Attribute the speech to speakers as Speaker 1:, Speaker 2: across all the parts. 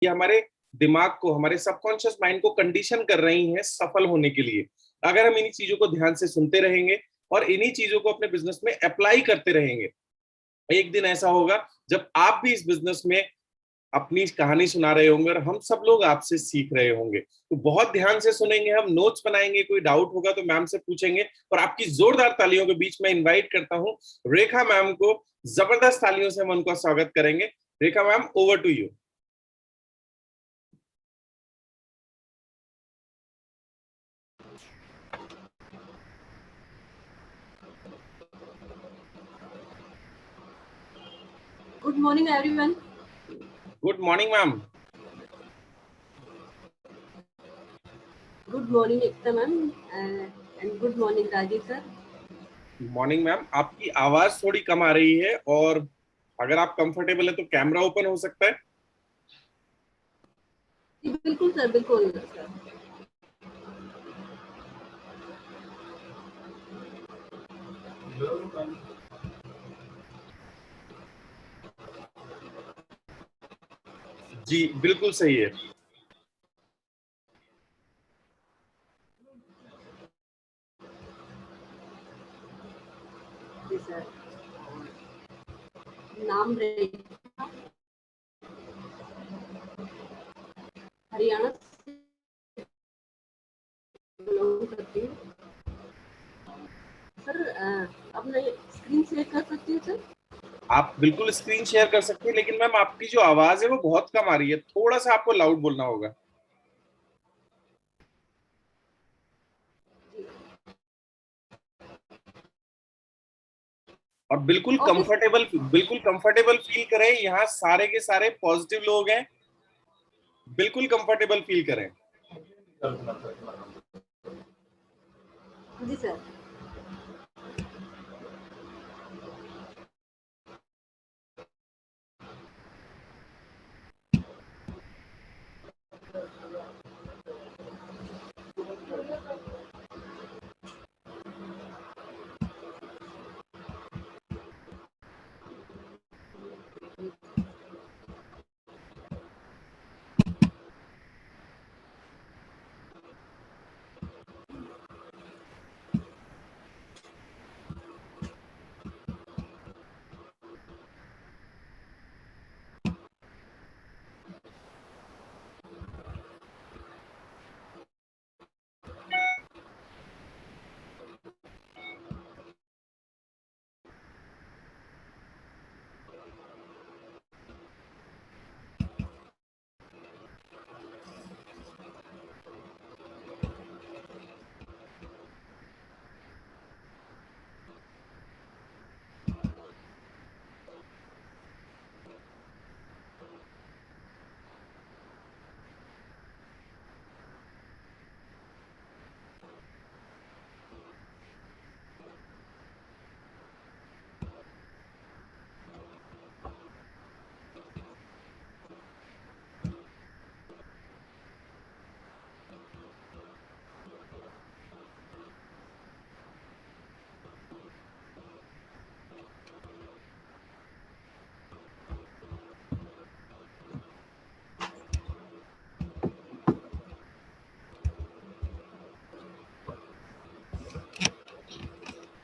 Speaker 1: ये हमारे दिमाग को, हमारे सबकॉन्शियस माइंड को कंडीशन कर रही हैं सफल होने के लिए। अगर हम इन्हीं चीजों को ध्यान से सुनते रहेंगे और इन्हीं चीजों को अपने बिजनेस में अप्लाई करते रहेंगे, एक दिन ऐसा होगा जब आप भी इस बिजनेस में अपनी कहानी सुना रहे होंगे और हम सब लोग आपसे सीख रहे होंगे। तो बहुत ध्यान से सुनेंगे, हम नोट्स बनाएंगे, कोई डाउट होगा तो मैम से पूछेंगे। और आपकी जोरदार तालियों के बीच में इनवाइट करता हूं रेखा मैम को। जबरदस्त तालियों से हम उनका स्वागत करेंगे। Rekha ma'am, over to you.
Speaker 2: Good morning, everyone.
Speaker 1: Good morning ma'am.
Speaker 2: Good morning, Ekta ma'am, and good morning, Rajiv sir.
Speaker 1: Morning ma'am, आपकी आवाज थोड़ी कम आ रही है और अगर आप कंफर्टेबल है तो कैमरा ओपन हो सकता है।
Speaker 2: बिल्कुल सर, बिल्कुल सर।
Speaker 1: जी बिल्कुल सही है।
Speaker 2: जी सर। नाम रेखा, हरियाणा से बिलोंग करती हूँ। सर, अपना स्क्रीन शेयर कर सकती हूँ सर?
Speaker 1: आप बिल्कुल स्क्रीन शेयर कर सकते हैं, लेकिन मैम आपकी जो आवाज है वो बहुत कम आ रही है, थोड़ा सा आपको लाउड बोलना होगा। और बिल्कुल कंफर्टेबल फील करें। यहाँ सारे के सारे पॉजिटिव लोग हैं, बिल्कुल कंफर्टेबल फील करें।
Speaker 2: जी सर।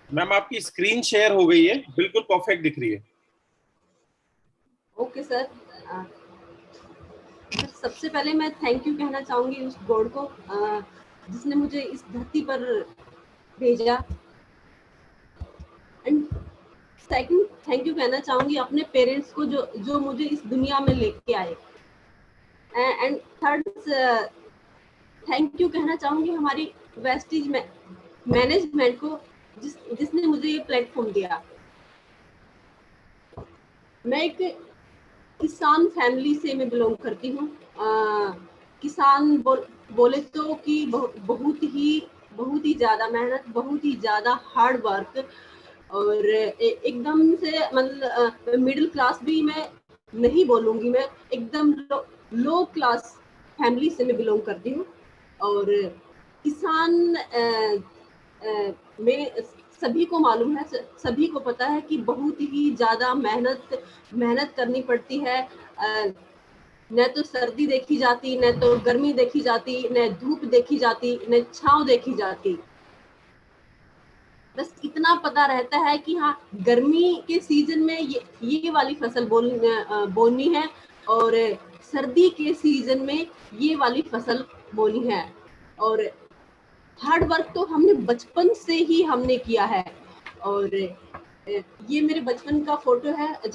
Speaker 1: मैम आपकी स्क्रीन शेयर हो गई है, बिल्कुल परफेक्ट दिख रही है।
Speaker 2: Okay sir. सबसे पहले मैं थैंक यू कहना चाहूंगी उस गॉड को, जिसने मुझे इस धरती पर भेजा। एंड सेकंड थैंक यू कहना चाहूंगी अपने पेरेंट्स को, जो मुझे इस दुनिया में लेके आए। एंड थर्ड थैंक यू कहना चाहूंगी हमारी वेस्टीज मैनेजमेंट को, जिसने मुझे ये प्लेटफॉर्म दिया। मैं एक किसान फैमिली से मैं बिलोंग करती हूँ। किसान बोले तो कि बहुत ही ज़्यादा मेहनत, बहुत ही ज़्यादा हार्ड वर्क, और एकदम से मतलब मिडिल क्लास भी मैं नहीं बोलूँगी, मैं एकदम लो क्लास फैमिली से मैं बिलोंग करती हूँ। और किसान में सभी को मालूम है, सभी को पता है कि बहुत ही ज़्यादा मेहनत करनी पड़ती है। न तो सर्दी देखी जाती, न तो गर्मी देखी जाती, न धूप देखी जाती, न छांव देखी जाती। बस इतना पता रहता है कि हाँ, गर्मी के सीजन में ये वाली फसल बोनी है और सर्दी के सीजन में ये वाली फसल बोनी है। और हार्ड वर्क तो हमने बचपन से ही हमने किया है। और ये मेरे बचपन का फोटो है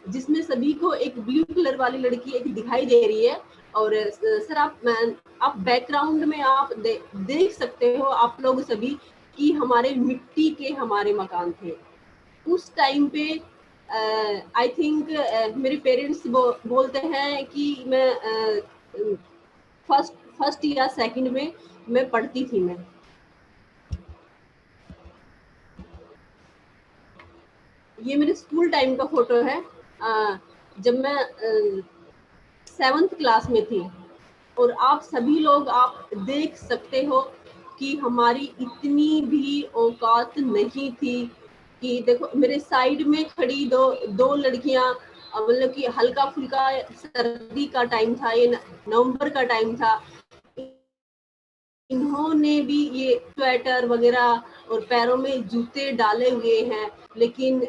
Speaker 2: जिसमें सभी को एक ब्लू कलर वाली लड़की एक दिखाई दे रही है। और सर आप बैकग्राउंड में आप देख सकते हो आप लोग सभी कि हमारे मिट्टी के हमारे मकान थे उस टाइम पे। आई थिंक मेरे पेरेंट्स बोलते हैं कि मैं फर्स्ट या सेकंड में मैं पढ़ती थी। मैं ये मेरे स्कूल टाइम का फोटो है जब मैं 7th क्लास में थी। और आप सभी लोग आप देख सकते हो कि हमारी इतनी भी औकात नहीं थी कि देखो मेरे साइड में खड़ी दो लड़कियां, मतलब कि हल्का फुल्का सर्दी का टाइम था, ये नवंबर का टाइम था, इन्होंने भी ये स्वेटर वगैरह और पैरों में जूते डाले हुए हैं। लेकिन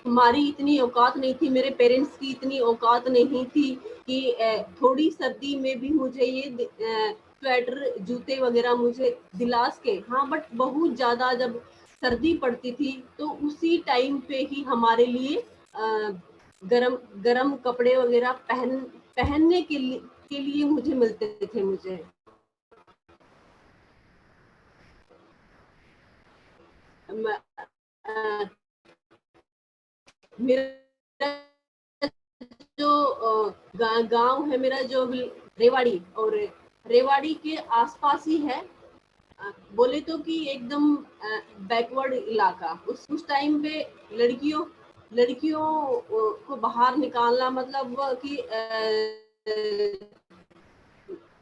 Speaker 2: हमारी इतनी औकात नहीं थी, मेरे पेरेंट्स की इतनी औकात नहीं थी कि थोड़ी सर्दी में भी मुझे ये स्वेटर जूते वगैरह मुझे दिला सके। हाँ, बट बहुत ज़्यादा जब सर्दी पड़ती थी तो उसी टाइम पे ही हमारे लिए गरम गरम कपड़े वगैरह पहनने के लिए मुझे मिलते थे। मुझे मेरा जो गांव है मेरा जो रेवाड़ी, और रेवाड़ी के आसपास ही है। बोले तो कि एकदम बैकवर्ड इलाका। उस टाइम पे लड़कियों को बाहर निकालना मतलब कि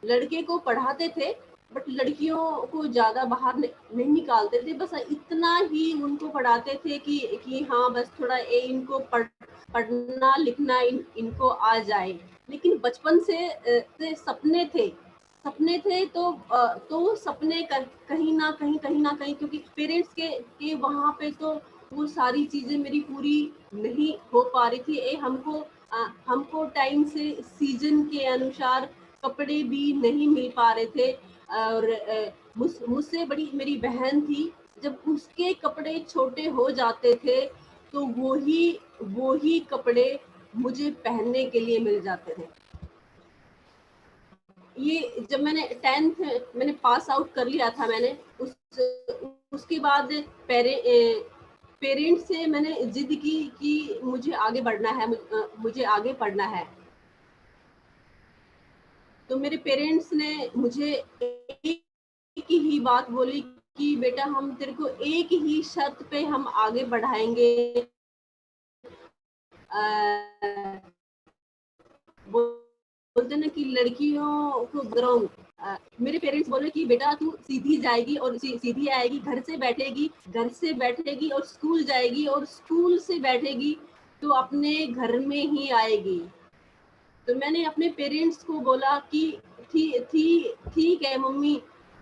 Speaker 2: लड़के को पढ़ाते थे बट लड़कियों को ज्यादा बाहर नहीं निकालते थे। बस इतना ही उनको पढ़ाते थे कि हाँ बस थोड़ा इनको पढ़ना लिखना इनको आ जाए। लेकिन बचपन से सपने थे तो सपने कहीं ना कहीं क्योंकि पेरेंट्स के वहां पे तो वो सारी चीजें मेरी पूरी नहीं हो पा रही थी। हमको टाइम से सीजन के अनुसार कपड़े भी नहीं मिल पा रहे थे। और मुझसे बड़ी मेरी बहन थी, जब उसके कपड़े छोटे हो जाते थे तो वो ही कपड़े मुझे पहनने के लिए मिल जाते थे। ये जब मैंने 10th मैंने पास आउट कर लिया था, मैंने उसके बाद पेरेंट्स से मैंने जिद की कि मुझे आगे बढ़ना है, मुझे आगे पढ़ना है। तो मेरे पेरेंट्स ने मुझे एक ही बात बोली कि बेटा हम तेरे को एक ही शर्त पे हम आगे बढ़ाएंगे। बोलते ना कि लड़कियों को ग्राउंड। मेरे पेरेंट्स बोले कि बेटा तू सीधी जाएगी और सीधी आएगी, घर से बैठेगी और स्कूल जाएगी और स्कूल से बैठेगी तो अपने घर में ही आएगी। तो मैंने अपने पेरेंट्स को बोला कि ठीक है मम्मी,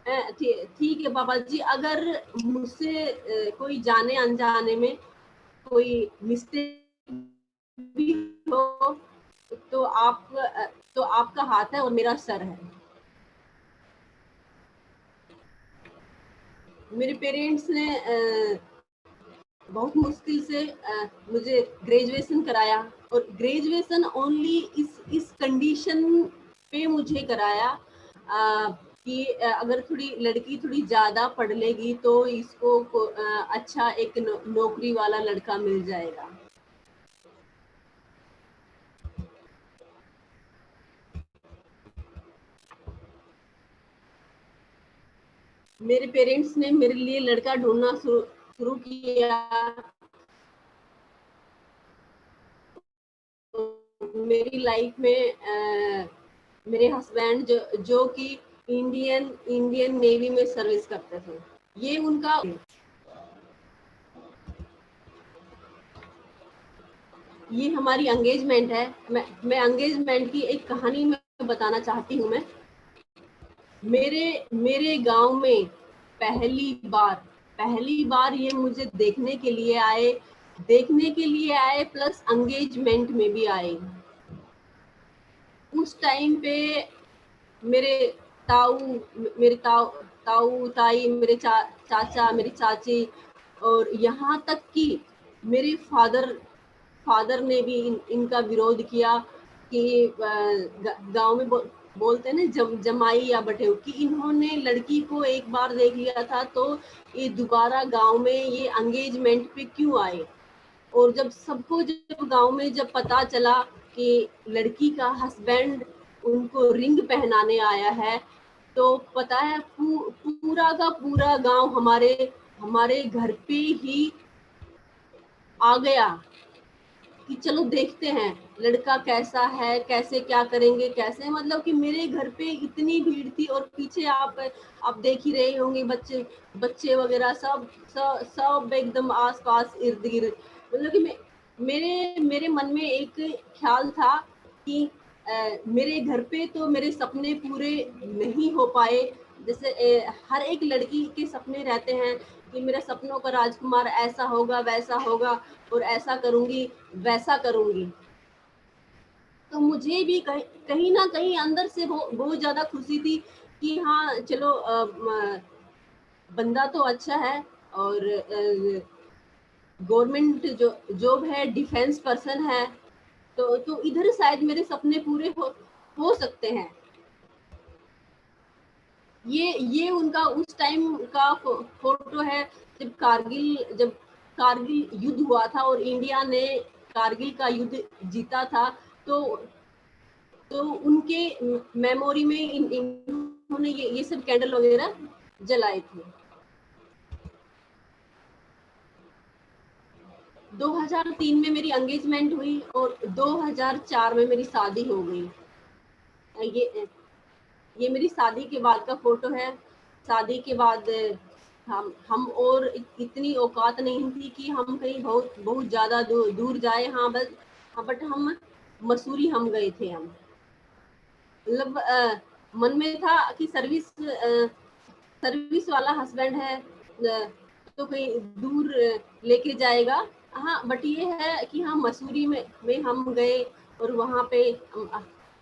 Speaker 2: ठीक है पापा जी, अगर मुझसे कोई जाने अनजाने में कोई मिस्टेक भी हो तो आपका हाथ है और मेरा सर है। मेरे पेरेंट्स ने बहुत मुश्किल से मुझे ग्रेजुएशन कराया और ग्रेजुएशन ओनली इस कंडीशन पे मुझे कराया कि अगर लड़की थोड़ी ज़्यादा पढ़ लेगी तो इसको अच्छा एक नौकरी वाला लड़का मिल जाएगा। मेरे पेरेंट्स ने मेरे लिए लड़का ढूंढना शुरू किया। मेरी लाइफ में मेरे हस्बैंड जो कि इंडियन नेवी में सर्विस करते थे, ये ये हमारी एंगेजमेंट है। मैं एंगेजमेंट की एक कहानी में बताना चाहती हूँ। मैं मेरे मेरे गांव में पहली बार ये मुझे देखने के लिए आए प्लस एंगेजमेंट में भी आए। उस टाइम पे मेरे ताऊ मेरे ताऊ ताऊ ताई, मेरे चाचा, मेरी चाची, और यहाँ तक कि मेरे फादर ने भी इनका विरोध किया कि गांव में बोलते हैं ना जमाई या बटेऊ, कि इन्होंने लड़की को एक बार देख लिया था तो ये दोबारा गांव में ये एंगेजमेंट पे क्यों आए। और जब गांव में जब पता चला कि लड़की का हस्बैंड उनको रिंग पहनाने आया है, तो पता है पूरा का पूरा गांव हमारे घर पे ही आ गया कि चलो देखते हैं लड़का कैसा है, कैसे क्या करेंगे, कैसे, मतलब कि मेरे घर पे इतनी भीड़ थी। और पीछे आप देख ही रहे होंगे, बच्चे वगैरह सब एकदम आसपास इर्द गिर्द। मतलब कि मेरे मन में एक ख्याल था कि मेरे घर पे तो मेरे सपने पूरे नहीं हो पाए। जैसे हर एक लड़की के सपने रहते हैं कि मेरा सपनों का राजकुमार ऐसा होगा, वैसा होगा, और ऐसा करूंगी, वैसा करूंगी। तो मुझे भी कहीं ना कहीं अंदर से बहुत ज्यादा खुशी थी कि हाँ चलो, बंदा तो अच्छा है, और गवर्नमेंट जॉब है, डिफेंस पर्सन है, तो इधर शायद मेरे सपने पूरे हो सकते हैं। ये उनका उस टाइम का फोटो है, जब कारगिल युद्ध हुआ था और इंडिया ने कारगिल का युद्ध जीता था। तो उनके मेमोरी में इन्होंने ये सब कैंडल वगैरह जलाए थे। 2003 में मेरी एंगेजमेंट हुई और 2004 में मेरी शादी हो गई। ये मेरी शादी के बाद का फोटो है। शादी के बाद हम और इतनी औकात नहीं थी कि हम कहीं बहुत ज्यादा दूर जाए। हाँ बट हम मसूरी हम गए थे। हम मतलब मन में था कि सर्विस वाला हस्बैंड है, तो कहीं दूर लेके जाएगा। हाँ बट ये है कि हाँ मसूरी में हम गए और वहाँ पे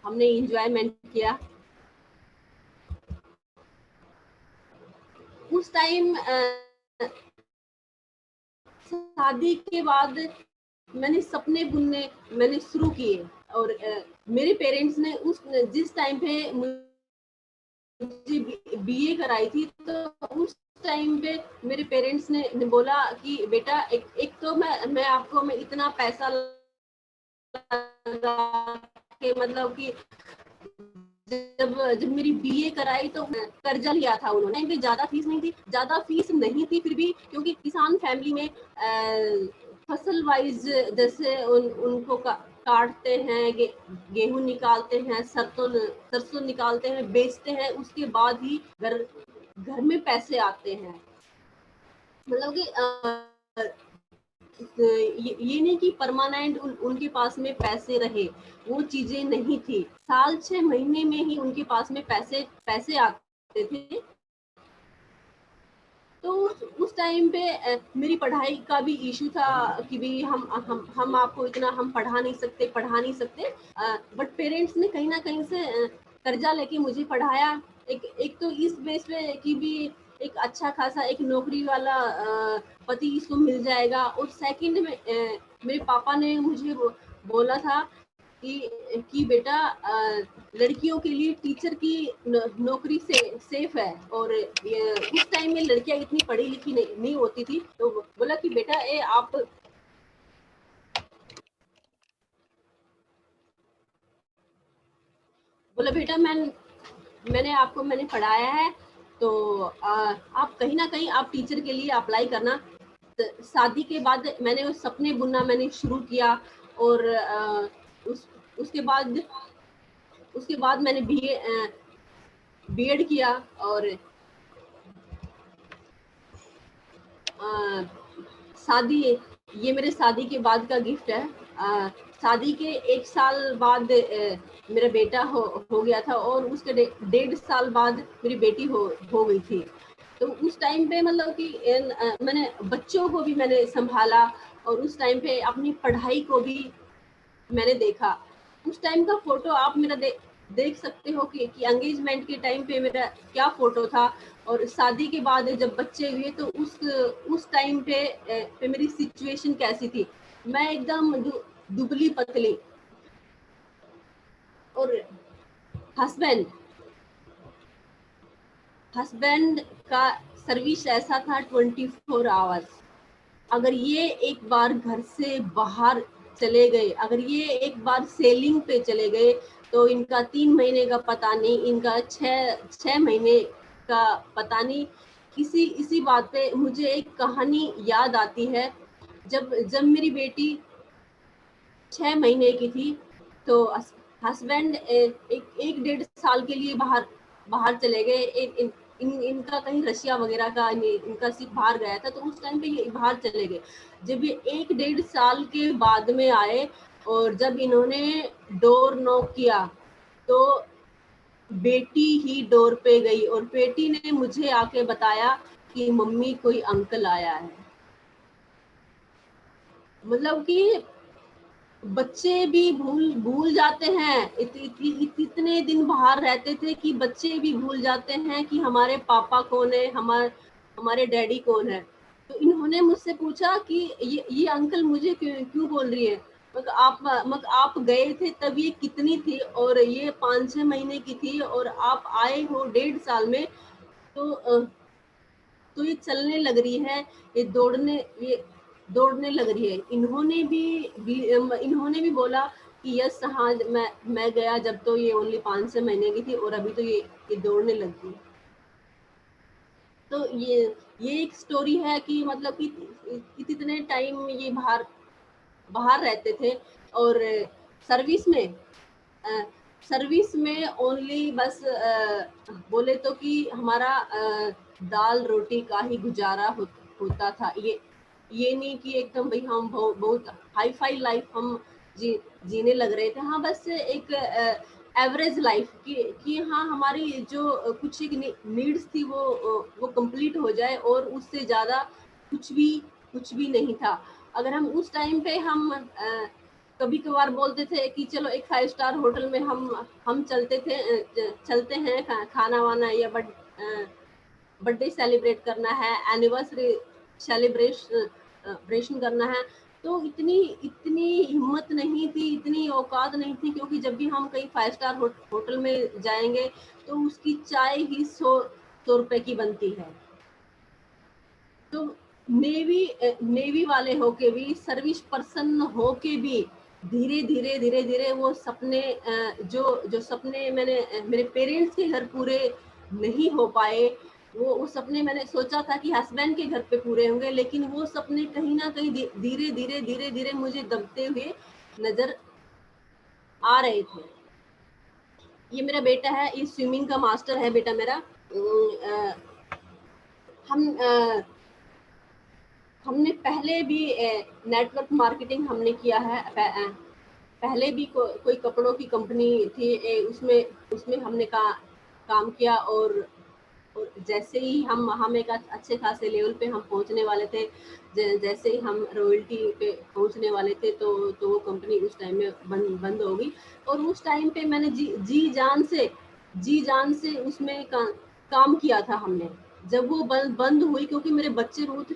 Speaker 2: हमने एंजॉयमेंट किया। उस टाइम शादी के बाद मैंने सपने बुनने मैंने शुरू किए। और मेरे पेरेंट्स ने जिस टाइम पे मुझे बीए कराई थी, तो उस टाइम पे मेरे पेरेंट्स ने बोला कि बेटा एक तो मैं आपको इतना पैसा लगा के, मतलब कि जब मेरी बीए कराई तो कर्जा लिया था उन्होंने। ज्यादा फीस नहीं थी, फिर भी क्योंकि किसान फैमिली में फसल वाइज जैसे उनको काटते हैं, गेहूं निकालते हैं, सरसों निकालते हैं, बेचते हैं, उसके बाद ही घर में पैसे आते हैं। मतलब कि ये नहीं कि परमानेंट उनके पास में पैसे रहे, वो चीजें नहीं थी। साल 6 महीने में ही उनके पास में पैसे आते थे। तो उस टाइम पे मेरी पढ़ाई का भी इशू था कि भी हम आपको इतना हम पढ़ा नहीं सकते। बट पेरेंट्स ने कहीं ना कहीं से कर्जा लेके मुझे पढ़ाया। एक तो इस बेस पे कि भी एक अच्छा खासा एक नौकरी वाला पति इसको मिल जाएगा। और सेकंड में मेरे पापा ने मुझे बोला था कि बेटा लड़कियों के लिए टीचर की नौकरी सेफ है। और उस टाइम में लड़कियां इतनी पढ़ी लिखी नहीं होती थी, तो बोला कि बेटा आप बोला बेटा मैंने पढ़ाया है, तो आप कहीं ना कहीं आप टीचर के लिए अप्लाई करना। तो शादी के बाद मैंने वो सपने बुनना मैंने शुरू किया। और उसके बाद मैंने बीएड किया। और शादी, ये मेरे शादी के बाद का गिफ्ट है। शादी के 1 साल बाद मेरा बेटा हो गया था और उसके 1.5 साल बाद मेरी बेटी हो गई थी। तो उस टाइम पे मतलब कि मैंने बच्चों को भी मैंने संभाला और उस टाइम पे अपनी पढ़ाई को भी मैंने देखा। उस टाइम का फोटो आप मेरा देख सकते हो कि एंगेजमेंट के टाइम पे मेरा क्या फोटो था और शादी के बाद जब बच्चे हुए तो उस टाइम पे मेरी सिचुएशन कैसी थी। मैं एकदम दुबली पतली और हस्बैंड का सर्विस ऐसा था 24 आवर्स। अगर ये एक बार घर से बाहर चले गए, अगर ये एक बार सेलिंग पे चले गए तो इनका 3 महीने का पता नहीं, इनका 6 महीने का पता नहीं। इसी बात पे मुझे एक कहानी याद आती है। जब मेरी बेटी 6 महीने की थी तो हस्बैंड एक 1.5 साल के लिए बाहर चले गए। इनका कहीं रशिया वगैरह का इनका सिर्फ बाहर गया था, तो उस टाइम पे ये बाहर चले गए। जब ये 1.5 साल के बाद में आए और जब इन्होंने डोर नॉक किया तो बेटी ही डोर पे गई और बेटी ने मुझे आके बताया कि मम्मी कोई अंकल आया है। मतलब कि बच्चे भी भूल जाते हैं। इतने दिन बाहर रहते थे कि बच्चे भी भूल जाते हैं कि हमारे पापा कौन है, हमारे डैडी कौन है। तो इन्होंने मुझसे पूछा कि ये अंकल मुझे क्यों बोल रही है। मगर आप गए थे तब ये कितनी थी और ये 5-6 महीने की थी और आप आए हो 1.5 साल में। तो ये चलने लग रही है, ये दौड़ने लग रही है। इन्होंने भी बोला कि यस हाँ, मैं गया जब तो ये ओनली 5-6 महीने की थी और अभी तो ये दौड़ने लग गई। तो ये एक स्टोरी है कि मतलब कि कितने टाइम ये बाहर रहते थे और सर्विस में ओनली बस बोले तो कि हमारा दाल रोटी का ही गुजारा होता था। ये नहीं कि एकदम भाई हम बहुत हाई फाई लाइफ हम जीने लग रहे थे। हाँ, बस एक एवरेज लाइफ कि हाँ हमारी जो कुछ एक नीड्स थी वो कंप्लीट हो जाए और उससे ज़्यादा कुछ भी नहीं था। अगर हम उस टाइम पे हम कभी कभार बोलते थे कि चलो एक 5 स्टार होटल में हम चलते हैं खाना वाना या बर्थडे सेलिब्रेट करना है, एनिवर्सरी सेलिब्रेशन करना है। तो इतनी हिम्मत नहीं थी, इतनी औकात नहीं थी, क्योंकि जब भी हम कहीं 5 स्टार होटल में जाएंगे तो उसकी चाय ही 100 रुपए की बनती है। तो नेवी वाले होके भी, सर्विस पर्सन होके भी धीरे धीरे वो सपने जो सपने मेरे पेरेंट्स के घर पूरे नहीं हो पाए, वो सपने मैंने सोचा था कि हस्बैंड के घर पे पूरे होंगे, लेकिन वो सपने कहीं ना कहीं धीरे धीरे मुझे दबते हुए नजर आ रहे थे। ये मेरा बेटा है, ये स्विमिंग का मास्टर है बेटा मेरा। हमने पहले भी नेटवर्क मार्केटिंग हमने किया है। पहले भी कोई कपड़ों की कंपनी थी, उसमें हमने काम किया और जैसे ही हम एक अच्छे खासे लेवल पे हम पहुंचने वाले थे, जैसे ही हम रॉयल्टी पे पहुंचने वाले थे तो वो कंपनी उस टाइम में बंद हो गई। और उस टाइम पे मैंने जी जान से उसमें काम किया था हमने। जब वो बंद हुई, क्योंकि मेरे बच्चे बहुत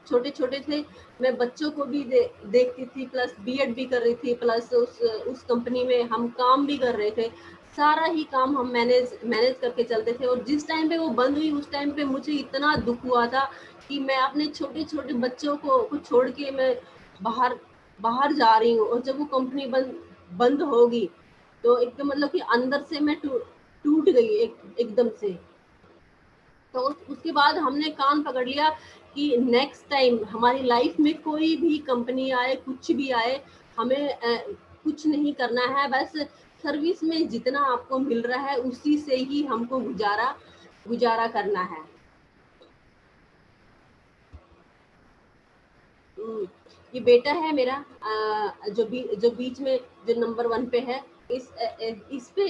Speaker 2: छोटे छोटे थे, मैं बच्चों को भी देखती थी, प्लस बीएड भी कर रही थी, प्लस उस कंपनी में हम काम भी कर रहे थे। सारा ही काम हम मैनेज करके चलते थे। और जिस टाइम पे वो बंद हुई उस टाइम पे मुझे इतना दुख हुआ था कि मैं अपने छोटे छोटे बच्चों को छोड़ के मैं बाहर जा रही हूँ। और जब वो कंपनी बंद होगी तो एकदम मतलब कि अंदर से मैं टूट गई एकदम से। तो उसके बाद हमने कान पकड़ लिया कि नेक्स्ट टाइम हमारी लाइफ में कोई भी कंपनी आए, कुछ भी आए, हमें कुछ नहीं करना है। बस सर्विस में जितना आपको मिल रहा है उसी से ही हमको गुजारा करना है। ये बेटा है मेरा जो बीच में जो नंबर 1 पे है। इस पे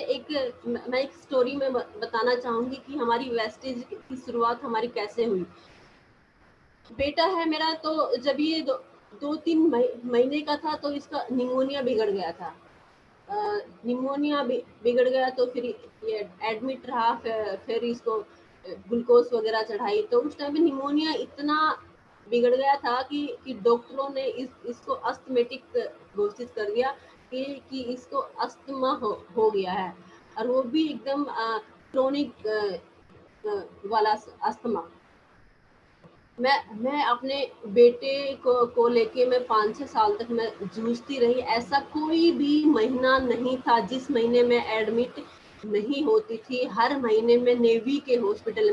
Speaker 2: मैं एक स्टोरी में बताना चाहूंगी कि हमारी वेस्टेज की शुरुआत हमारी कैसे हुई। बेटा है मेरा, तो जब ये 2-3 महीने का था तो इसका निमोनिया बिगड़ गया था। निमोनिया बिगड़ गया तो फिर ये एडमिट रहा, फिर इसको ग्लूकोज वगैरह चढ़ाई। तो उस टाइम पे निमोनिया इतना बिगड़ गया था कि डॉक्टरों ने इसको अस्थमेटिक घोषित कर दिया कि इसको अस्थमा हो गया है, और वो भी एकदम क्रोनिक वाला अस्थमा। मैं अपने बेटे को लेके मैं 5-6 साल तक मैं जूझती रही। ऐसा कोई भी महीना नहीं था जिस महीने में एडमिट नहीं होती थी। हर महीने में नेवी के हॉस्पिटल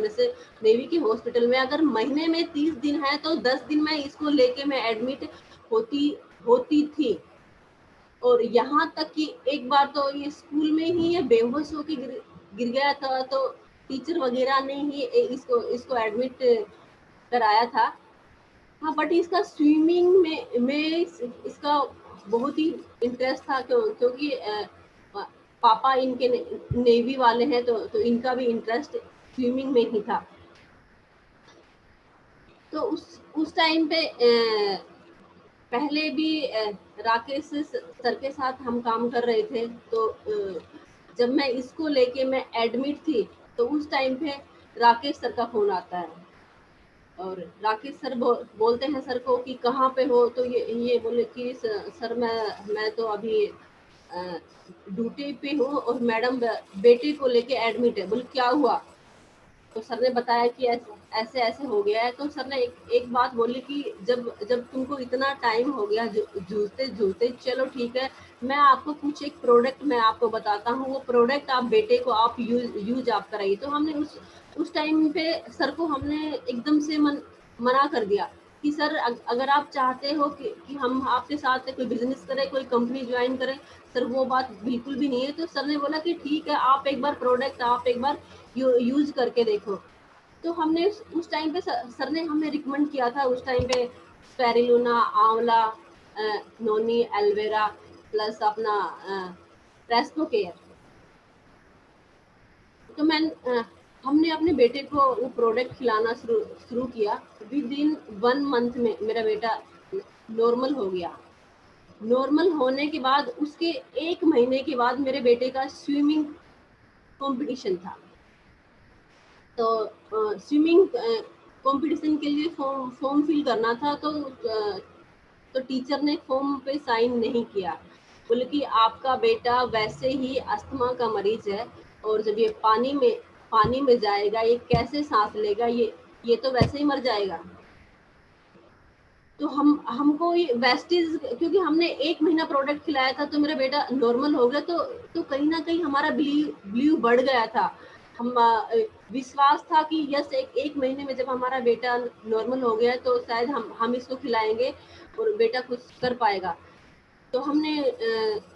Speaker 2: में अगर महीने में 30 दिन है तो 10 दिन मैं इसको लेके मैं एडमिट होती थी। और यहाँ तक कि एक बार तो ये स्कूल में ही ये बेहोश होके गिर गया था, तो टीचर वगैरह ने ही इसको एडमिट कराया था। हाँ, बट इसका स्विमिंग में इसका बहुत ही इंटरेस्ट था, क्योंकि पापा इनके नेवी वाले हैं, तो इनका भी इंटरेस्ट स्विमिंग में ही था। तो उस टाइम पे पहले भी राकेश सर के साथ हम काम कर रहे थे। तो जब मैं इसको लेके मैं एडमिट थी तो उस टाइम पे राकेश सर का फोन आता है, और राकेश सर बोलते हैं सर को कि कहाँ पे हो। तो ये बोले कि सर मैं तो अभी ड्यूटी पे हूँ और मैडम बेटे को लेके एडमिट है। बोले क्या हुआ? तो सर ने बताया कि ऐसे ऐसे हो गया है। तो सर ने एक बात बोली कि जब तुमको इतना टाइम हो गया जूझते जूझते, चलो ठीक है, मैं आपको कुछ एक प्रोडक्ट मैं आपको बताता हूँ, वो प्रोडक्ट आप बेटे को आप यूज आप कराइए। तो हमने उस टाइम पे सर को हमने एकदम से मना कर दिया कि सर अगर आप चाहते हो कि हम आपके साथ कोई बिजनेस करें, कोई कंपनी ज्वाइन करें, सर वो बात बिल्कुल भी नहीं है। तो सर ने बोला कि ठीक है, आप एक बार प्रोडक्ट आप एक बार यूज करके देखो। तो हमने उस टाइम पे सर ने हमें रिकमेंड किया था उस टाइम पे स्पेरुलिना, आंवला, नोनी, एलोवेरा प्लस अपना प्रेस्टो केयर। तो हमने अपने बेटे को वो प्रोडक्ट खिलाना शुरू किया। विद इन 1 मंथ में मेरा बेटा नॉर्मल हो गया। नॉर्मल होने के बाद उसके 1 महीने के बाद मेरे बेटे का स्विमिंग कंपटीशन था। तो स्विमिंग कंपटीशन के लिए फॉर्म फिल करना था। तो टीचर ने फॉर्म पे साइन नहीं किया। बोले कि आपका बेटा वैसे ही अस्थमा का मरीज है, और जब ये पानी में जाएगा ये कैसे सांस लेगा, ये तो वैसे ही मर जाएगा। तो हमको ये वेस्टेज, क्योंकि हमने 1 महीना प्रोडक्ट खिलाया था तो मेरा बेटा नॉर्मल हो गया। तो कहीं ना कहीं हमारा बिलीव बढ़ गया था। हम विश्वास था कि यस, एक महीने में जब हमारा बेटा नॉर्मल हो गया तो शायद हम इसको खिलाएंगे और बेटा कुछ कर पाएगा। तो हमने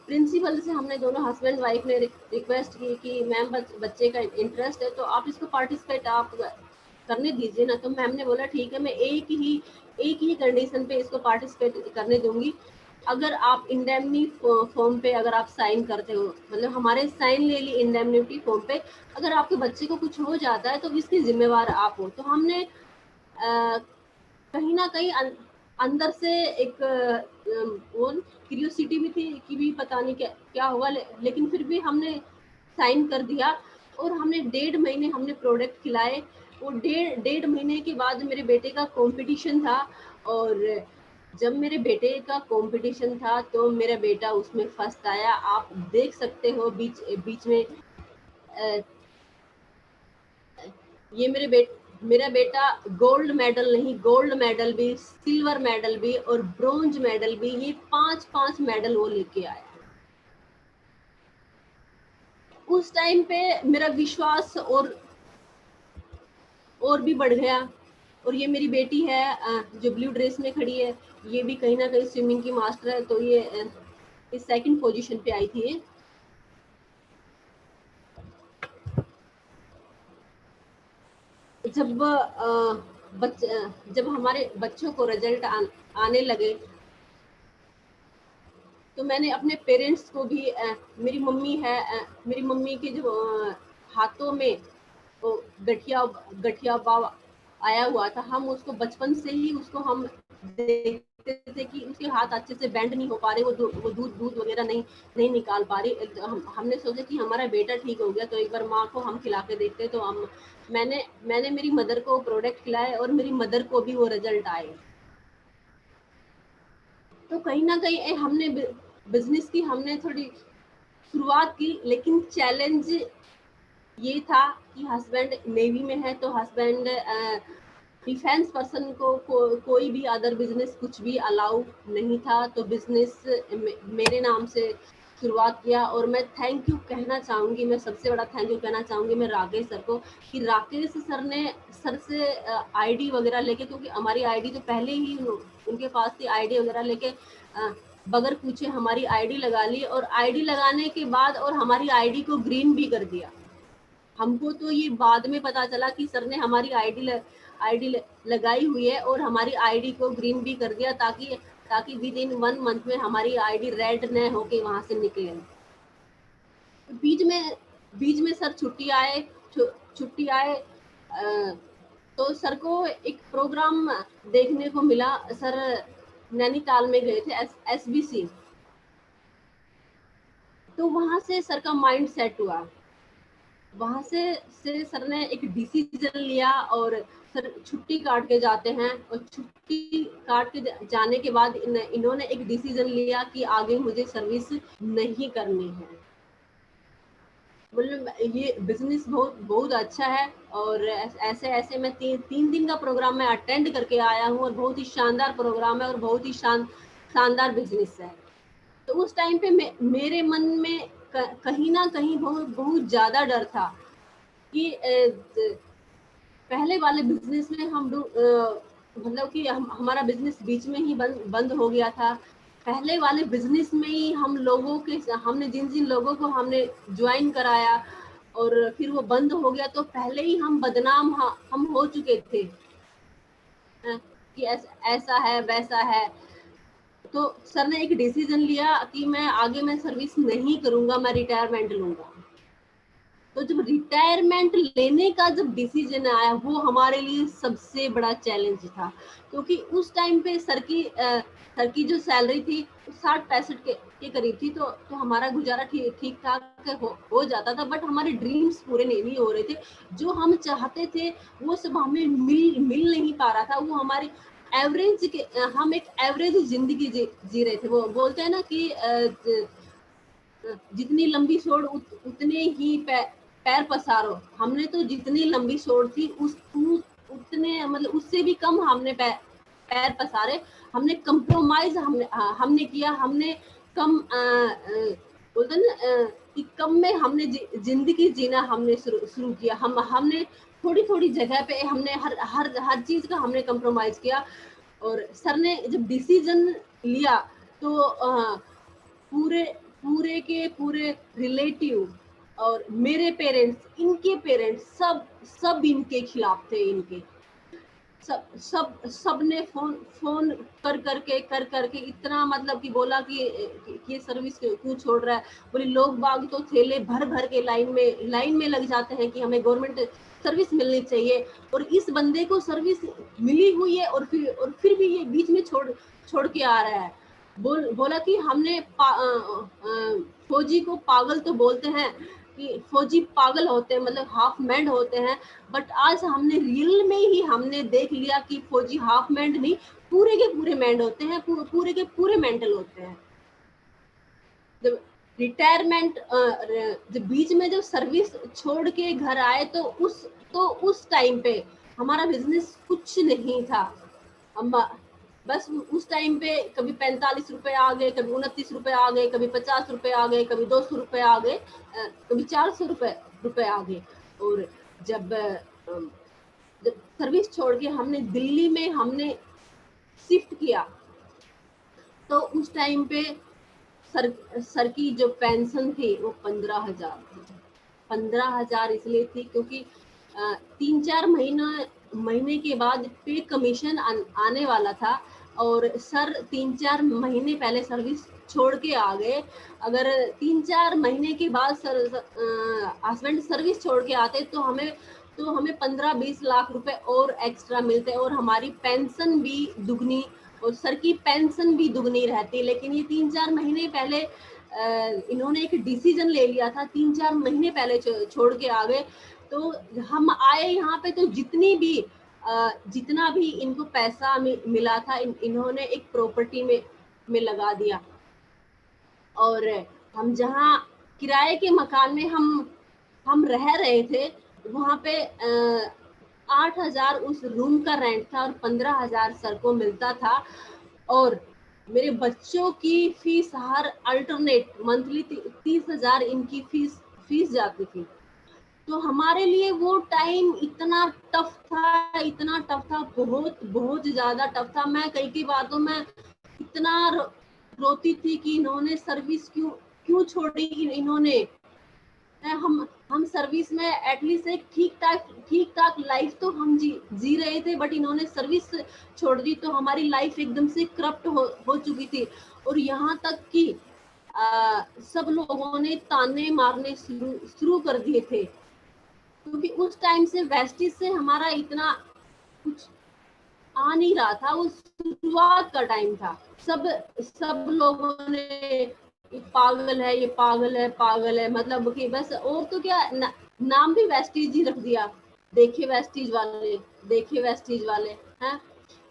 Speaker 2: प्रिंसिपल से हमने दोनों हस्बैंड वाइफ ने रिक्वेस्ट की कि मैम बच्चे का इंटरेस्ट है तो आप इसको पार्टिसिपेट आप करने दीजिए ना। तो मैम ने बोला ठीक है, मैं एक ही कंडीशन पे इसको पार्टिसिपेट करने दूंगी, अगर आप इंडेमनिटी फॉर्म पे अगर आप साइन करते हो, मतलब हमारे साइन ले ली इंडेमनिटी फॉर्म पे, अगर आपके बच्चे को कुछ हो जाता है तो इसकी जिम्मेवार आप हो। तो हमने कहीं ना कहीं अंदर से एक वो क्यूरियोसिटी भी थी कि भी पता नहीं क्या होगा, लेकिन फिर भी हमने साइन कर दिया। और हमने 1.5 महीने हमने प्रोडक्ट खिलाए। वो डेढ़ महीने के बाद मेरे बेटे का कंपटीशन था, और जब मेरे बेटे का कंपटीशन था तो मेरा बेटा उसमें फर्स्ट आया। आप देख सकते हो बीच में ये मेरा बेटा गोल्ड मेडल नहीं, गोल्ड मेडल भी, सिल्वर मेडल भी और ब्रोंज मेडल भी, ये 5 मेडल वो लेके आया। उस टाइम पे मेरा विश्वास और भी बढ़ गया। और ये मेरी बेटी है जो ब्लू ड्रेस में खड़ी है, ये भी कहीं ना कहीं स्विमिंग की मास्टर है। तो ये इस सेकंड पोजीशन पे आई थी। जब जब हमारे बच्चों को रिजल्ट आने लगे तो मैंने अपने पेरेंट्स को भी मेरी मम्मी है, मेरी मम्मी के जो हाथों में वो गठिया गठिया पाव आया हुआ था, हम उसको बचपन से ही उसको हम देखते थे कि उसके हाथ अच्छे से बेंड नहीं हो पा रहे, वो दूध वगैरह नहीं निकाल पा रही। हमने सोचा कि हमारा बेटा ठीक हो गया तो एक बार माँ को हम खिला के देखते। तो मैंने मेरी मदर को प्रोडक्ट खिलाए और मेरी मदर को भी वो रिजल्ट आए। तो कहीं ना कहीं हमने बिजनेस की हमने थोड़ी शुरुआत की, लेकिन चैलेंज ये था कि हस्बैंड नेवी में है, तो हस्बैंड डिफेंस पर्सन को कोई भी अदर बिजनेस कुछ भी अलाउ नहीं था। तो बिजनेस मेरे नाम से शुरुआत किया। और मैं थैंक यू कहना चाहूँगी, मैं सबसे बड़ा थैंक यू कहना चाहूँगी मैं राकेश सर को, कि राकेश सर से आईडी वगैरह लेके, क्योंकि हमारी आईडी तो पहले ही उनके पास थी, आईडी वगैरह लेके बगैर पूछे हमारी आईडी लगा ली। और आईडी लगाने के बाद और हमारी आईडी को ग्रीन भी कर दिया। हमको तो ये बाद में पता चला कि सर ने हमारी आईडी लगाई हुई है और हमारी आईडी को ग्रीन भी कर दिया, ताकि विद इन 1 मंथ में हमारी आईडी रेड न होके वहां से निकले। बीच में सर छुट्टी आए तो सर को एक प्रोग्राम देखने को मिला। सर नैनीताल में गए थे, SBC। तो वहां से सर का माइंड सेट हुआ। वहां से सर ने एक डिसीजन लिया और सर छुट्टी काट के जाते हैं, और छुट्टी काट के जाने के बाद इन्होंने एक डिसीजन लिया कि आगे मुझे सर्विस नहीं करनी है। मतलब ये बिजनेस बहुत अच्छा है। और ऐसे मैं 3 दिन का प्रोग्राम में अटेंड करके आया हूँ, और बहुत ही शानदार प्रोग्राम है और बहुत ही शानदार बिजनेस है। तो उस टाइम पे मेरे मन में कहीं ना कहीं बहुत ज्यादा डर था कि पहले वाले बिजनेस में हम मतलब कि हमारा बिजनेस बीच में ही बंद हो गया था। पहले वाले बिजनेस में ही हमने जिन लोगों को हमने ज्वाइन कराया और फिर वो बंद हो गया, तो पहले ही हम बदनाम हम हो चुके थे कि ऐसा है वैसा है। तो सर ने एक डिसीजन लिया कि मैं सर्विस नहीं करूंगा, मैं रिटायरमेंट लूंगा। तो जब रिटायरमेंट लेने का जब डिसीजन आया, वो हमारे लिए सबसे बड़ा चैलेंज था, क्योंकि उस टाइम पे सर की जो सैलरी थी 60-65 के करीब थी। तो हमारा गुजारा ठीक ठाक हो जाता था, बट हमारे ड्रीम्स पूरे नहीं हो रहे थे। जो हम चाहते थे वो सब हमें मिल नहीं पा रहा था। वो हमारी हम एक एवरेज जिंदगी जी रहे थे। वो बोलते हैं ना कि जितनी लंबी छोड़ उतने ही पैर पसारो। हमने तो जितनी लंबी छोड़ थी उतने मतलब उससे भी कम हमने पैर पसारे। हमने कंप्रोमाइज हमने किया। हमने कम बोलते ना कि कम में हमने जिंदगी जीना हमने शुरू किया। हमने थोड़ी जगह पे हमने हर चीज का हमने कंप्रोमाइज किया। और सर ने जब डिसीजन लिया तो पूरे रिलेटिव और मेरे पेरेंट्स, इनके पेरेंट्स सब इनके खिलाफ थे। इनके सब ने फोन करके इतना मतलब कि बोला कि ये सर्विस क्यों छोड़ रहा है। बोले लोग बाग तो थैले भर के लाइन में लग जाते हैं कि हमें गवर्नमेंट सर्विस मिलनी चाहिए, और इस बंदे को सर्विस मिली हुई है और फिर भी ये बीच में छोड़ के आ रहा है। बोला कि हमने फौजी को पागल तो बोलते हैं कि फौजी पागल होते हैं, मतलब हाफ मैंड होते हैं, बट आज हमने रियल में ही हमने देख लिया कि फौजी हाफ मैंड नहीं, पूरे के पूरे मैंड होते हैं, पूरे के पूरे मेंटल होते हैं। जब रिटायरमेंट जब बीच में जब सर्विस छोड़ के घर आए तो उस टाइम पे हमारा बिजनेस कुछ नहीं था। बस उस टाइम पे कभी 45 रुपए आ गए, कभी 29 रुपए आ गए, कभी 50 रुपए आ गए, कभी 200 रुपए आ गए, कभी 400 रुपए आ गए। और जब सर्विस छोड़ के हमने दिल्ली में हमने शिफ्ट किया, तो उस टाइम पे सर की जो पेंशन थी वो 15,000 थी। 15,000 इसलिए थी क्योंकि 3-4 महीने के बाद पे कमीशन आने वाला था, और सर 3-4 महीने पहले सर्विस छोड़ के आ गए। अगर 3-4 महीने के बाद हस्बैंड सर्विस छोड़ के आते तो हमें 15-20 लाख रुपए और एक्स्ट्रा मिलते और हमारी पेंशन भी दुगनी और सर की पेंशन भी दुगनी रहती। लेकिन ये 3-4 महीने पहले इन्होंने एक डिसीजन ले लिया था, 3-4 महीने पहले छोड़ के आ गए। तो हम आए यहाँ पे तो जितना भी इनको पैसा मिला था इन्होंने एक प्रॉपर्टी में लगा दिया। और हम जहाँ किराए के मकान में हम रह रहे थे वहाँ पे 8,000 उस रूम का रेंट था और 15,000 सर को मिलता था। और मेरे बच्चों की फीस हर अल्टरनेट मंथली 30,000 इनकी फीस जाती थी। तो हमारे लिए वो टाइम इतना टफ था, बहुत ज्यादा टफ था। मैं कई बातों में इतना रोती थी कि इन्होंने सर्विस क्यों छोड़ी इन्होंने। हम सर्विस में एटलीस्ट एक ठीक ठाक लाइफ तो हम जी रहे थे, बट इन्होंने सर्विस छोड़ दी तो हमारी लाइफ एकदम से करप्ट हो चुकी थी। और यहाँ तक कि सब लोगों ने ताने मारने शुरू कर दिए थे, क्योंकि उस टाइम से वेस्टिज से हमारा इतना कुछ आ नहीं रहा था। उस शुरुआत का टाइम था, सब लोगों ने ये पागल है, ये पागल है, मतलब कि बस। और तो क्या नाम भी वेस्टिज ही रख दिया, देखे वेस्टिज वाले हैं,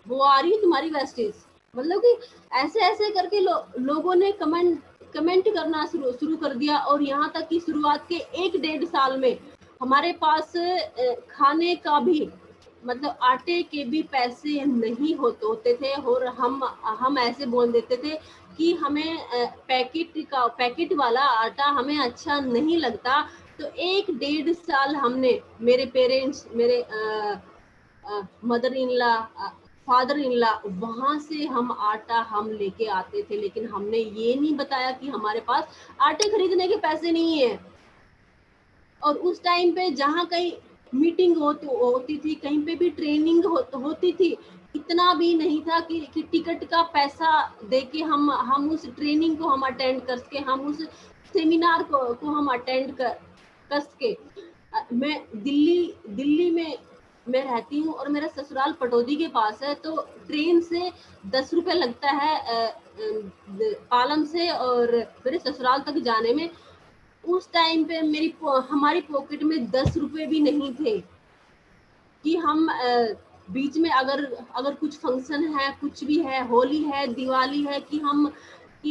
Speaker 2: वो आ रही है तुम्हारी वेस्टिज। मतलब कि ऐसे करके लोगों ने कमेंट करना शुरू कर दिया। और यहाँ तक कि शुरुआत के 1-1.5 साल में हमारे पास खाने का भी, मतलब आटे के भी पैसे नहीं होते थे। और हम ऐसे बोल देते थे कि हमें पैकेट वाला आटा हमें अच्छा नहीं लगता। तो 1-1.5 साल हमने, मेरे पेरेंट्स, मेरे mother in law, father in law, वहां से हम आटा लेके आते थे। लेकिन हमने ये नहीं बताया कि हमारे पास आटे खरीदने के पैसे नहीं है। और उस टाइम पे जहाँ कहीं मीटिंग होती थी, कहीं पे भी ट्रेनिंग होती थी, इतना भी नहीं था कि टिकट का पैसा देके हम उस ट्रेनिंग को हम अटेंड कर सके, हम उस सेमिनार को हम अटेंड कर सके। मैं दिल्ली में मैं रहती हूँ और मेरा ससुराल पटौदी के पास है। तो ट्रेन से 10 रुपए लगता है पालम से और मेरे ससुराल तक जाने में। उस टाइम पे हमारी पॉकेट में 10 रुपए भी नहीं थे कि हम बीच में अगर कुछ फंक्शन है, कुछ भी है, होली है, दिवाली है, कि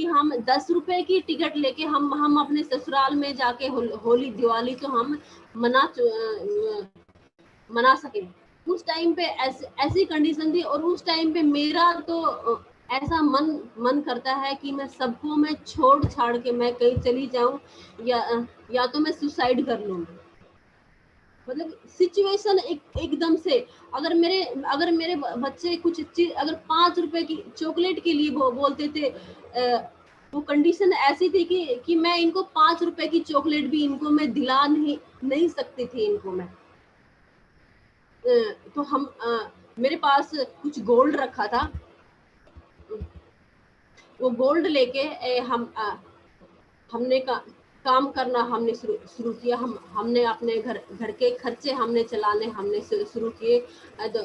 Speaker 2: हम 10 रुपए की टिकट लेके हम अपने ससुराल में जाके होली दिवाली तो हम मना सके। उस टाइम पे ऐसी कंडीशन थी। और उस टाइम पे मेरा तो ऐसा मन करता है कि मैं सबको मैं छोड़ छाड़ के मैं कहीं चली जाऊं, या तो मैं सुसाइड कर लूं। मतलब सिचुएशन एकदम से, अगर मेरे बच्चे कुछ चीज, अगर 5 रुपए की चॉकलेट के लिए बोलते थे, वो कंडीशन ऐसी थी कि मैं इनको 5 रुपए की चॉकलेट भी इनको मैं दिला नहीं सकती थी इनको मैं। तो मेरे पास कुछ गोल्ड रखा था, वो गोल्ड लेके हमने काम करना हमने शुरू किया। हमने अपने घर के खर्चे हमने शुरू किए।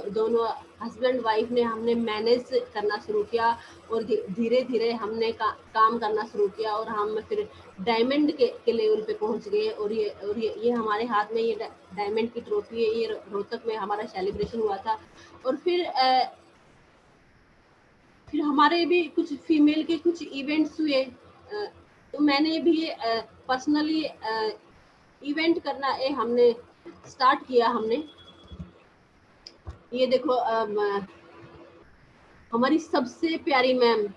Speaker 2: दोनों हस्बैंड वाइफ ने हमने मैनेज करना शुरू किया और धीरे धीरे हमने काम करना शुरू किया। और हम फिर डायमंड के लेवल पे पहुंच गए। और ये हमारे हाथ में ये डायमंड की ट्रॉफी है, ये रोहतक में हमारा सेलिब्रेशन हुआ था। और फिर हमारे भी कुछ फीमेल के कुछ इवेंट्स हुए, तो मैंने भी पर्सनली इवेंट करना हमने स्टार्ट किया। हमने ये देखो, हमारी सबसे प्यारी मैम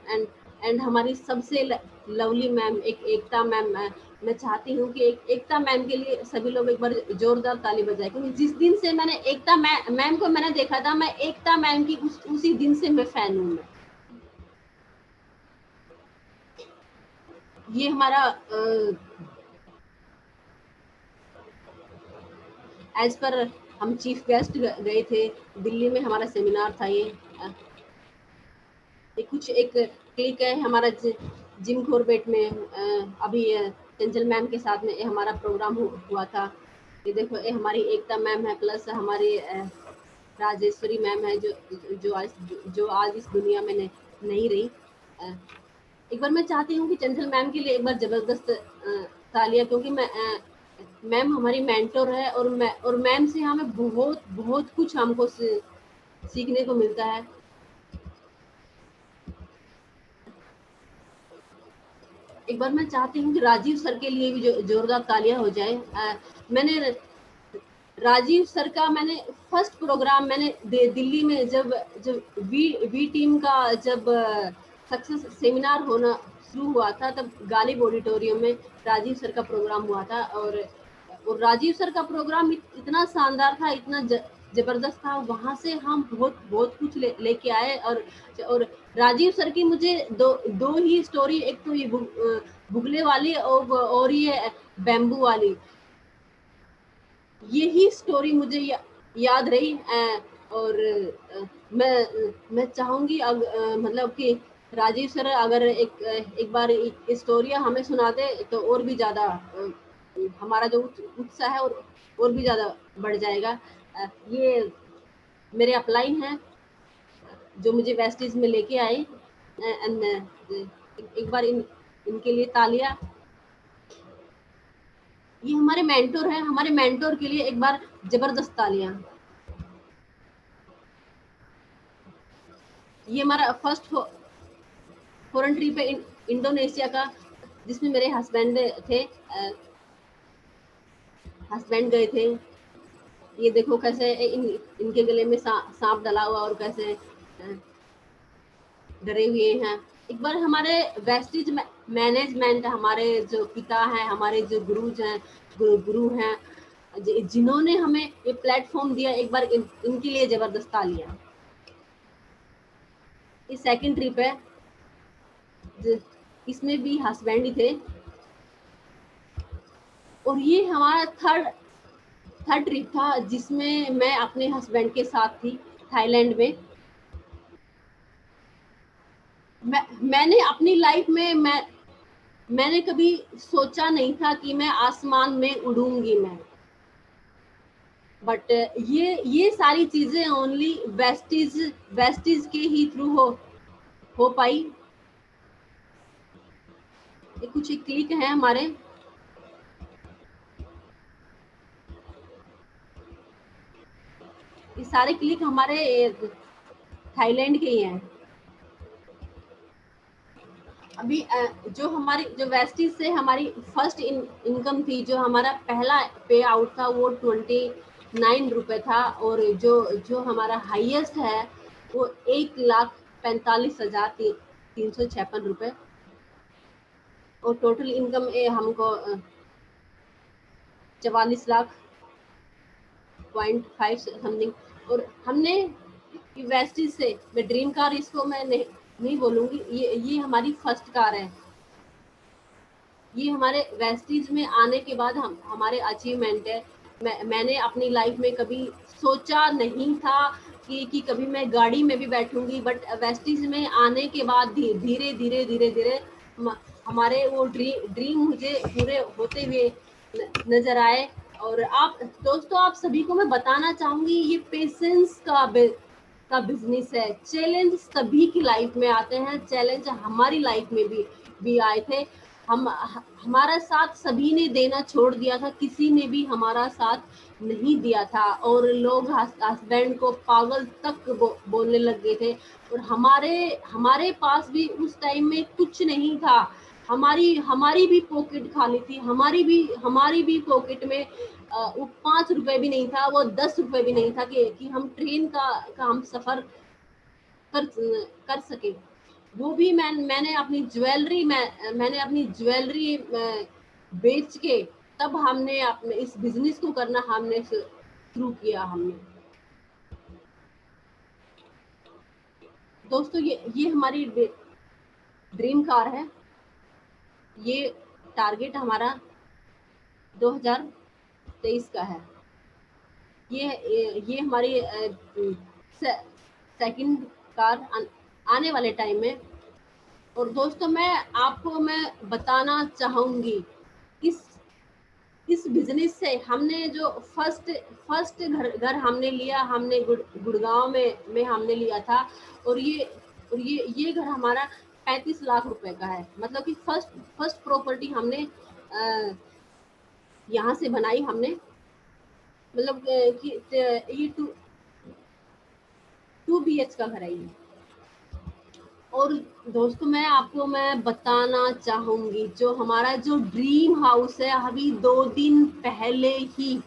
Speaker 2: एंड हमारी सबसे लवली मैम एकता मैम, मैं चाहती हूँ कि एकता मैम के लिए सभी लोग एक बार जोरदार ताली बजाएं, क्योंकि जिस दिन से मैंने एकता मैम को मैंने देखा था, मैं एकता मैम की उसी दिन से मैं फैन हूँ। ये हमारा एज पर हम चीफ गेस्ट गए थे, दिल्ली में हमारा सेमिनार था। ये कुछ एक क्लिक है हमारा जिम कॉर्बेट में, अभी चंचल मैम के साथ में हमारा प्रोग्राम हुआ था। ये देखो, ये हमारी एकता मैम है, प्लस हमारी राजेश्वरी मैम है, जो आज इस दुनिया में नहीं रही। एक बार मैं चाहती हूँ कि चंचल मैम के लिए एक बार जबरदस्त तालियां, क्योंकि मैम हमारी मेंटर है, और मैम से हमें बहुत बहुत कुछ हमको सीखने को मिलता है। एक बार मैं चाहती हूँ कि राजीव सर के लिए भी जोरदार तालियां हो जाए। मैंने राजीव सर का फर्स्ट प्रोग्राम दिल्ली में जब वी टीम का जब सक्सेस सेमिनार होना शुरू हुआ था, तब गालिब ऑडिटोरियम में राजीव सर का प्रोग्राम हुआ था। और राजीव सर का प्रोग्राम इतना शानदार था, इतना जबरदस्त था। वहां से हम बहुत बहुत कुछ लेके आए। और राजीव सर की मुझे दो ही स्टोरी, एक तो ये बुगले वाली और ये बैम्बू वाली, यही स्टोरी मुझे याद रही। और मैं चाहूंगी मतलब कि राजीव सर अगर एक बार स्टोरिया हमें सुना दे तो और भी ज्यादा हमारा जो उत्साह है और भी ज्यादा बढ़ जाएगा। ये मेरे अपलाइन हैं जो मुझे वेस्टेज में लेके आए। एक बार इनके लिए तालियां। ये हमारे मेंटोर हैं, हमारे मेंटोर के लिए एक बार जबरदस्त तालियां। ये हमारा फर्स्ट फॉरेन ट्रिप है इंडोनेशिया का, जिसमें मेरे हस्बैंड थे, हस्बैंड गए थे। ये देखो कैसे इनके गले में सांप डला हुआ और कैसे डरे हुए हैं। एक बार हमारे वेस्टेज मैनेजमेंट, हमारे जो पिता हैं, हमारे जो गुरु हैं, जिन्होंने हमें ये प्लेटफॉर्म दिया, एक बार इनके लिए जबरदस्त तालियां। ये सेकंड ट्रिप है, इसमें भी हस्बैंड ही थे। और ये हमारा थर्ड ट्रिप था, जिसमें मैं अपने हस्बैंड के साथ थी थाईलैंड में। मैंने अपनी लाइफ में मैंने कभी सोचा नहीं था कि मैं आसमान में उड़ूंगी मैं, बट ये सारी चीजें ओनली वेस्टीज के ही थ्रू हो पाई। ये कुछ क्लिक है हमारे, ये सारे क्लिक हमारे थाईलैंड के ही हैं। अभी जो वेस्टीज से हमारी फर्स्ट इनकम थी, जो हमारा पहला पे आउट था, वो 29 रुपए था। और जो हमारा हाईएस्ट है वो 1,45,356 रुपए। और टोटल इनकम हमको 44,05,000 समथिंग। और हमने वेस्टीज से, मैं ड्रीम कार इसको मैं नहीं बोलूंगी, ये हमारी फर्स्ट कार है। ये हमारे वेस्टीज में आने के बाद हमारे अचीवमेंट है। मैंने अपनी लाइफ में कभी सोचा नहीं था कि कभी मैं गाड़ी में भी बैठूंगी, बट वेस्टीज में आने के बाद धीरे धीरे धीरे धीरे हमारे वो ड्रीम मुझे पूरे होते हुए नजर आए। और आप दोस्तों, आप सभी को मैं बताना चाहूंगी, ये पेशेंस का बिजनेस है। चैलेंज सभी की लाइफ में आते हैं, चैलेंज हमारी लाइफ में भी आए थे। हमारा साथ सभी ने देना छोड़ दिया था, किसी ने भी हमारा साथ नहीं दिया था। और लोग हस्बैंड को पागल तक बोलने लग गए थे। और हमारे पास भी उस टाइम में कुछ नहीं था। हमारी भी पॉकेट खाली थी, हमारी भी पॉकेट में वो 5 रुपए भी नहीं था, वो 10 रुपए भी नहीं था कि हम ट्रेन का हम सफर कर सके। वो भी मैंने अपनी ज्वेलरी बेच के तब हमने अपने इस बिजनेस को करना हमने शुरू किया। हमने दोस्तों, ये हमारी ड्रीम कार है। ये टारगेट हमारा 2023 का है। ये हमारी सेकंड कार आने वाले टाइम में। और दोस्तों मैं बताना चाहूंगी, इस बिजनेस से हमने जो फर्स्ट घर हमने लिया, हमने गुड़गांव में हमने लिया था। और ये घर हमारा 35 लाख रुपए का है। मतलब कि फर्स्ट प्रॉपर्टी हमने यहाँ से बनाई हमने। मतलब कि ये 2 BH का घर है ये। और दोस्तों मैं बताना चाहूंगी, जो हमारा जो ड्रीम हाउस है, अभी 2 दिन पहले ही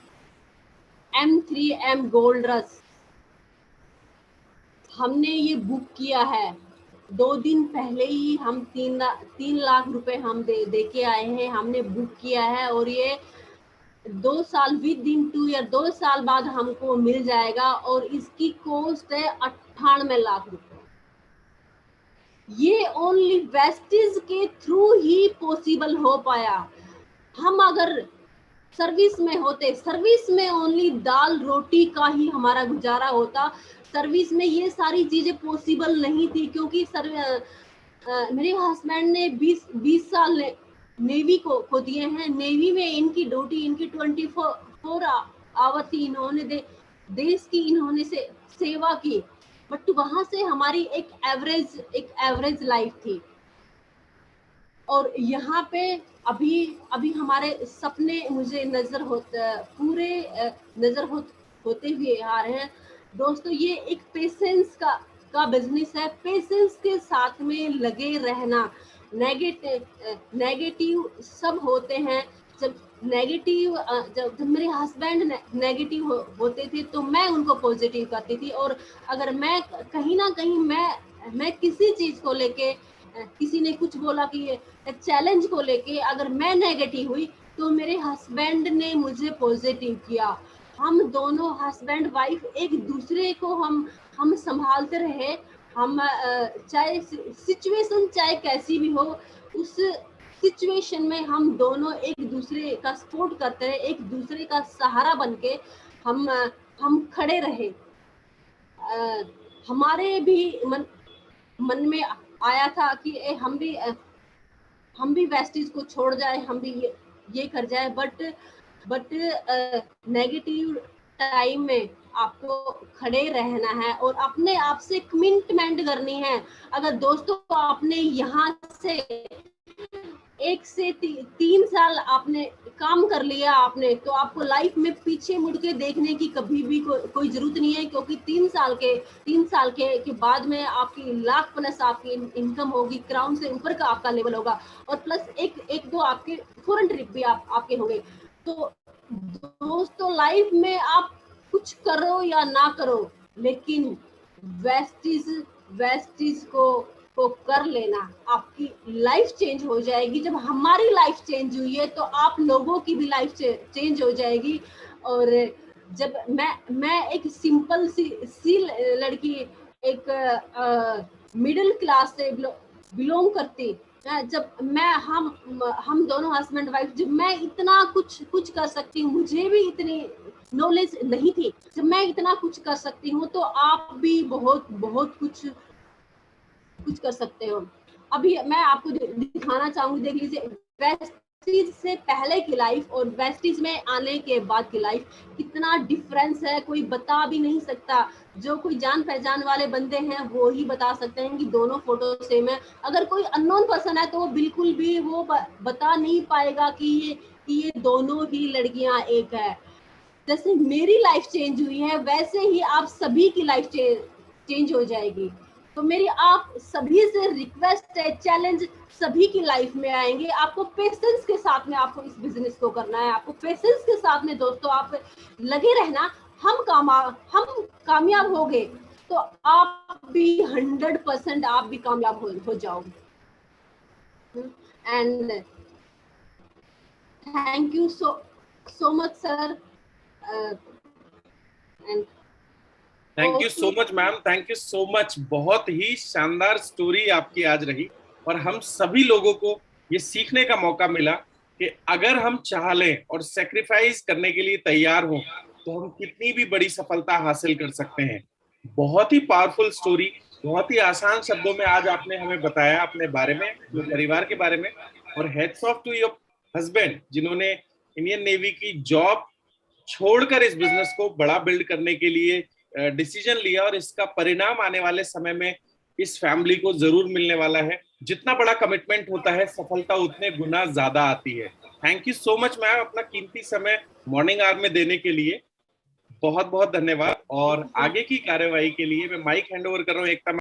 Speaker 2: M3M गोल्ड रश हमने ये बुक किया है। 2 दिन पहले ही हम 3 लाख रुपए हम दे के आए हैं, हमने बुक किया है। और ये 2 साल विद इन 2 ईयर, 2 साल बाद हमको मिल जाएगा। और इसकी कॉस्ट है 98 लाख रुपए। ये ओनली वेस्टिज के थ्रू ही पॉसिबल हो पाया। हम अगर सर्विस में होते, सर्विस में ओनली दाल रोटी का ही हमारा गुजारा होता। सर्विस में ये सारी चीजें पॉसिबल नहीं थी, क्योंकि मेरे हस्बैंड ने 20 साल नेवी को दिए हैं। नेवी में इनकी ड्यूटी, इनकी 24 आवर थी। इन्होंने देश की इन्होंने सेवा की। बट वहां से हमारी एक एवरेज लाइफ थी। और यहाँ पे अभी हमारे सपने मुझे पूरे होते हुए आ रहे हैं। दोस्तों, ये एक पेशेंस का बिजनेस है। पेशेंस के साथ में लगे रहना। नेगेटिव सब होते हैं। जब मेरे हस्बैंड नेगेटिव होते थे तो मैं उनको पॉजिटिव करती थी। और अगर मैं कहीं ना कहीं मैं किसी चीज को लेके, किसी ने कुछ बोला कि चैलेंज को लेके अगर मैं नेगेटिव हुई, तो मेरे हस्बैंड ने मुझे पॉजिटिव किया। हम दोनों हस्बैंड वाइफ एक दूसरे को हम संभालते रहे। हम चाहे सिचुएशन चाहे कैसी भी हो, उस सिचुएशन में हम दोनों एक दूसरे का सपोर्ट करते रहे, एक दूसरे का सहारा बनके हम खड़े रहे। हमारे भी मन में आया था कि हम भी वेस्टिज को छोड़ जाए, हम भी ये कर जाए। बट नेगेटिव टाइम में आपको खड़े रहना है और अपने आप से कमिटमेंट करनी है। अगर दोस्तों आपने यहाँ से 1 से 3 साल आपने काम कर लिया आपने, तो आपको लाइफ में पीछे मुड़ के देखने की कभी भी कोई जरूरत नहीं है। क्योंकि 3 साल के बाद में आपकी लाख प्लस आपकी इनकम होगी, क्राउन से ऊपर का आपका लेवल होगा। और प्लस एक दो आपके फॉरेन ट्रिप भी आपके होंगे। तो दोस्तों, लाइफ में आप कुछ करो या ना करो, लेकिन वेस्टिज को कर लेना। आपकी लाइफ चेंज हो जाएगी। जब हमारी लाइफ चेंज हुई है, तो आप लोगों की भी लाइफ चेंज हो जाएगी। और जब मैं एक सिंपल सी लड़की, एक मिडिल क्लास से बिलोंग करती, जब हम दोनों हस्बैंड वाइफ, जब मैं इतना कुछ कर सकती हूँ, मुझे भी इतनी नॉलेज नहीं थी, जब मैं इतना कुछ कर सकती हूँ, तो आप भी बहुत कुछ कर सकते हो। अभी मैं आपको दिखाना चाहूंगी, देख लीजिए वेस्टिज से पहले की लाइफ और वेस्टिज में आने के बाद की लाइफ, कितना डिफरेंस है कोई बता भी नहीं सकता। जो कोई जान पहचान वाले बंदे हैं वो ही बता सकते हैं कि दोनों फोटो सेम है। अगर कोई अननोन पर्सन है तो वो बिल्कुल भी वो बता नहीं पाएगा कि ये दोनों ही लड़कियां एक है। जैसे मेरी लाइफ चेंज हुई है, वैसे ही आप सभी की लाइफ चेंज हो जाएगी। तो मेरी आप सभी से रिक्वेस्ट है, चैलेंज सभी की लाइफ में आएंगे। आपको पेशेंस के साथ में आपको इस बिजनेस को करना है। आपको पेशेंस के साथ में दोस्तों आप लगे रहना। हम कामयाब हो गए तो आप भी 100% आप भी कामयाब हो जाओगे। And thank you so much sir. And
Speaker 1: thank you so much ma'am, thank you so much. बहुत ही शानदार स्टोरी आपकी आज रही और हम सभी लोगों को ये सीखने का मौका मिला कि अगर हम चाह लें और सेक्रीफाइस करने के लिए तैयार हों तो हम कितनी भी बड़ी सफलता हासिल कर सकते हैं। बहुत ही पावरफुल स्टोरी। बहुत ही आसान शब्दों में आज आपने हमें बताया अपने बारे में, अपने परिवार के बारे में। और heads off to your husband, जिन्होंने इंडियन नेवी की जॉब छोड़कर इस बिजनेस को बड़ा बिल्ड करने के लिए डिसीजन लिया, और इसका परिणाम आने वाले समय में इस फैमिली को जरूर मिलने वाला है। जितना बड़ा कमिटमेंट होता है, सफलता उतने गुना ज्यादा आती है। Thank you so much ma'am, अपना कीमती समय मॉर्निंग आवर में देने के लिए बहुत बहुत धन्यवाद।
Speaker 2: थैंक
Speaker 1: और
Speaker 2: यू सो
Speaker 1: आगे की कार्यवाही के लिए मैं माइक हैंड ओवर कर रहा हूँ एकता